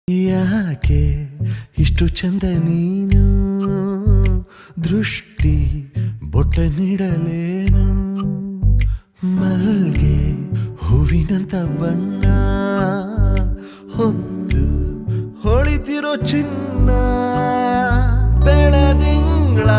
ಯಾಕೆ ಇಷ್ಟು ಚಂದ ನೀನು ದೃಷ್ಟಿ ಬೊಟ್ಟ ನೀಡಲೇನು ಮಲ್ಗೆ ಹೂವಿನಂತ ಬಣ್ಣ ಹೊತ್ತು ಹೊಳಿತಿರೋ ಚಿನ್ನ ಬೆಳದಿಂಗಳ